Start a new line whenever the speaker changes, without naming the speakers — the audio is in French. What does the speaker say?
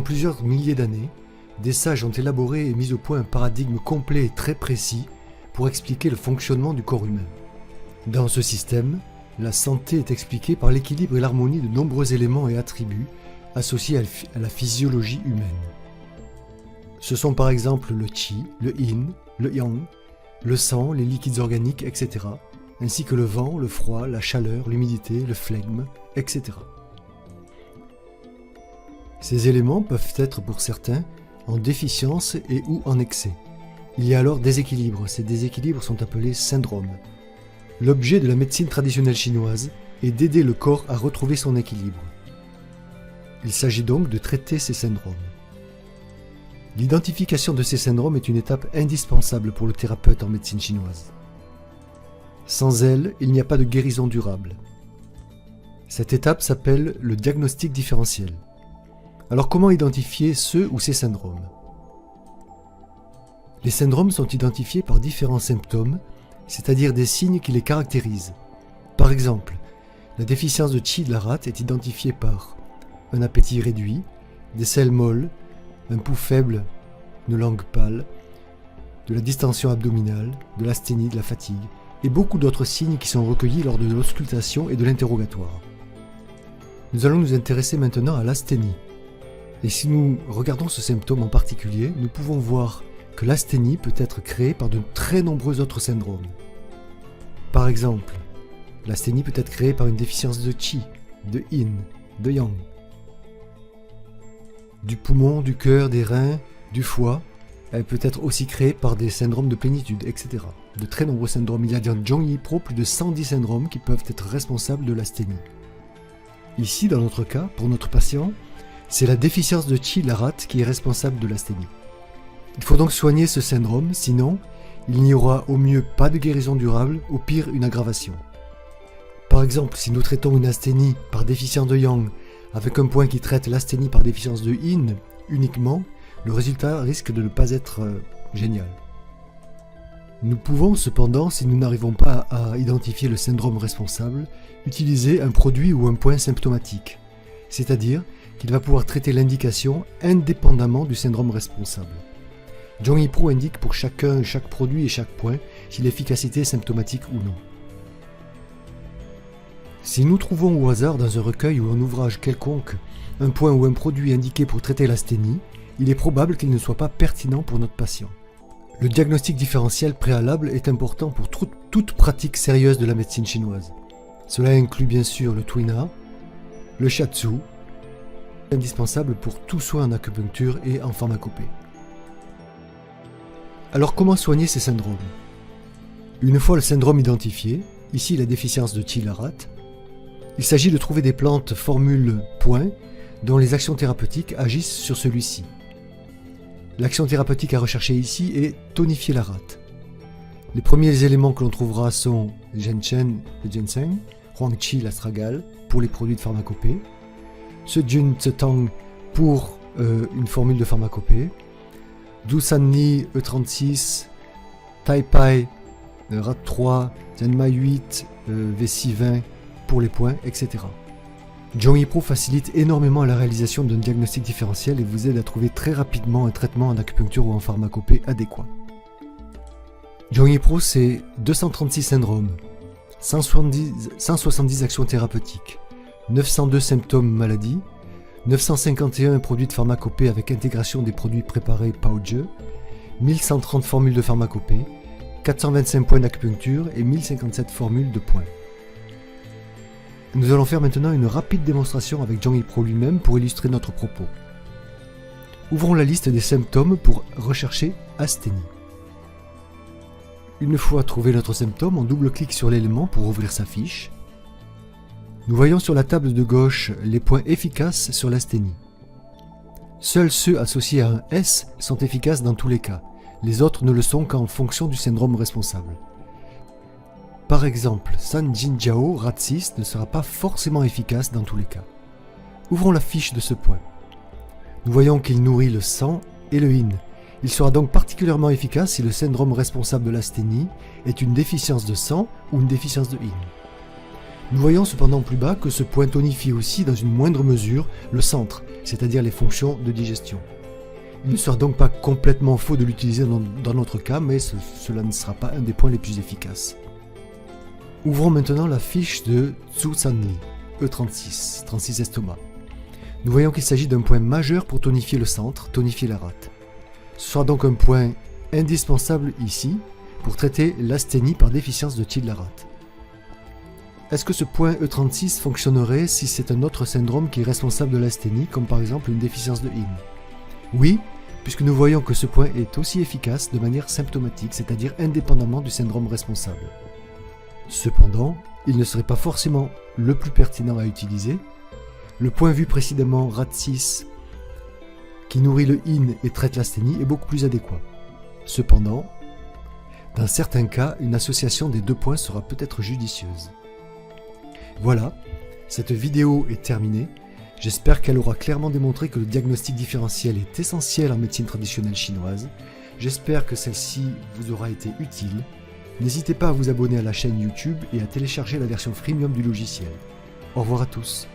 plusieurs milliers d'années, des sages ont élaboré et mis au point un paradigme complet et très précis pour expliquer le fonctionnement du corps humain. Dans ce système, la santé est expliquée par l'équilibre et l'harmonie de nombreux éléments et attributs associés à la physiologie humaine. Ce sont par exemple le Qi, le Yin, le Yang, le sang, les liquides organiques, etc., ainsi que le vent, le froid, la chaleur, l'humidité, le flegme, etc. Ces éléments peuvent être pour certains en déficience et ou en excès. Il y a alors déséquilibre. Ces déséquilibres sont appelés syndromes. L'objet de la médecine traditionnelle chinoise est d'aider le corps à retrouver son équilibre. Il s'agit donc de traiter ces syndromes. L'identification de ces syndromes est une étape indispensable pour le thérapeute en médecine chinoise. Sans elle, il n'y a pas de guérison durable. Cette étape s'appelle le diagnostic différentiel. Alors comment identifier ce ou ces syndromes? Les syndromes sont identifiés par différents symptômes, c'est-à-dire des signes qui les caractérisent. Par exemple, la déficience de Qi de la rate est identifiée par un appétit réduit, des selles molles, un pouls faible, une langue pâle, de la distension abdominale, de l'asthénie, de la fatigue, et beaucoup d'autres signes qui sont recueillis lors de l'auscultation et de l'interrogatoire. Nous allons nous intéresser maintenant à l'asthénie. Et si nous regardons ce symptôme en particulier, nous pouvons voir que l'asthénie peut être créée par de très nombreux autres syndromes. Par exemple, l'asthénie peut être créée par une déficience de Qi, de Yin, de Yang, du poumon, du cœur, des reins, du foie. Elle peut être aussi créée par des syndromes de plénitude, etc. De très nombreux syndromes. Il y a dans Zhongyi Pro plus de 110 syndromes qui peuvent être responsables de l'asthénie. Ici, dans notre cas, pour notre patient, c'est la déficience de Qi de la rate qui est responsable de l'asthénie. Il faut donc soigner ce syndrome, sinon il n'y aura au mieux pas de guérison durable, au pire une aggravation. Par exemple, si nous traitons une asthénie par déficience de Yang avec un point qui traite l'asthénie par déficience de Yin uniquement, le résultat risque de ne pas être génial. Nous pouvons cependant, si nous n'arrivons pas à identifier le syndrome responsable, utiliser un produit ou un point symptomatique, c'est-à-dire qu'il va pouvoir traiter l'indication indépendamment du syndrome responsable. Zhongyi Pro indique pour chaque produit et chaque point si l'efficacité est symptomatique ou non. Si nous trouvons au hasard dans un recueil ou un ouvrage quelconque un point ou un produit indiqué pour traiter l'asthénie, il est probable qu'il ne soit pas pertinent pour notre patient. Le diagnostic différentiel préalable est important pour toute pratique sérieuse de la médecine chinoise. Cela inclut bien sûr le Tuina, le Shiatsu, indispensable pour tout soin en acupuncture et en pharmacopée. Alors comment soigner ces syndromes? Une fois le syndrome identifié, ici la déficience de Qi de la rate, il s'agit de trouver des plantes formules point dont les actions thérapeutiques agissent sur celui-ci. L'action thérapeutique à rechercher ici est tonifier la rate. Les premiers éléments que l'on trouvera sont Zhenchen, le ginseng, Huangqi, l'astragale, pour les produits de pharmacopée, Sejun Tsetang pour une formule de pharmacopée, Dusanni E36, Taipai, RAT3, Zenmai 8, V620 pour les points, etc. Zhongyi Pro facilite énormément la réalisation d'un diagnostic différentiel et vous aide à trouver très rapidement un traitement en acupuncture ou en pharmacopée adéquat. Zhongyi Pro, c'est 236 syndromes, 170 actions thérapeutiques, 902 symptômes maladies, 951 produits de pharmacopée avec intégration des produits préparés Paoje, 1130 formules de pharmacopée, 425 points d'acupuncture et 1057 formules de points. Nous allons faire maintenant une rapide démonstration avec Zhongyi Pro lui-même pour illustrer notre propos. Ouvrons la liste des symptômes pour rechercher asthénie. Une fois trouvé notre symptôme, on double-clique sur l'élément pour ouvrir sa fiche. Nous voyons sur la table de gauche les points efficaces sur l'asthénie. Seuls ceux associés à un S sont efficaces dans tous les cas. Les autres ne le sont qu'en fonction du syndrome responsable. Par exemple, San Jinjiao Rat 6 ne sera pas forcément efficace dans tous les cas. Ouvrons la fiche de ce point. Nous voyons qu'il nourrit le sang et le yin. Il sera donc particulièrement efficace si le syndrome responsable de l'asthénie est une déficience de sang ou une déficience de yin. Nous voyons cependant plus bas que ce point tonifie aussi dans une moindre mesure le centre, c'est-à-dire les fonctions de digestion. Il ne sera donc pas complètement faux de l'utiliser dans notre cas, mais cela ne sera pas un des points les plus efficaces. Ouvrons maintenant la fiche de Tsusanli, E36, 36 estomac. Nous voyons qu'il s'agit d'un point majeur pour tonifier le centre, tonifier la rate. Ce sera donc un point indispensable ici pour traiter l'asthénie par déficience de Thiel de la rate. Est-ce que ce point E36 fonctionnerait si c'est un autre syndrome qui est responsable de l'asthénie, comme par exemple une déficience de Yin? Oui, puisque nous voyons que ce point est aussi efficace de manière symptomatique, c'est-à-dire indépendamment du syndrome responsable. Cependant, il ne serait pas forcément le plus pertinent à utiliser. Le point vu précédemment, RAT6, qui nourrit le Yin et traite l'asthénie, est beaucoup plus adéquat. Cependant, dans certains cas, une association des deux points sera peut-être judicieuse. Voilà, cette vidéo est terminée. J'espère qu'elle aura clairement démontré que le diagnostic différentiel est essentiel en médecine traditionnelle chinoise. J'espère que celle-ci vous aura été utile. N'hésitez pas à vous abonner à la chaîne YouTube et à télécharger la version freemium du logiciel. Au revoir à tous.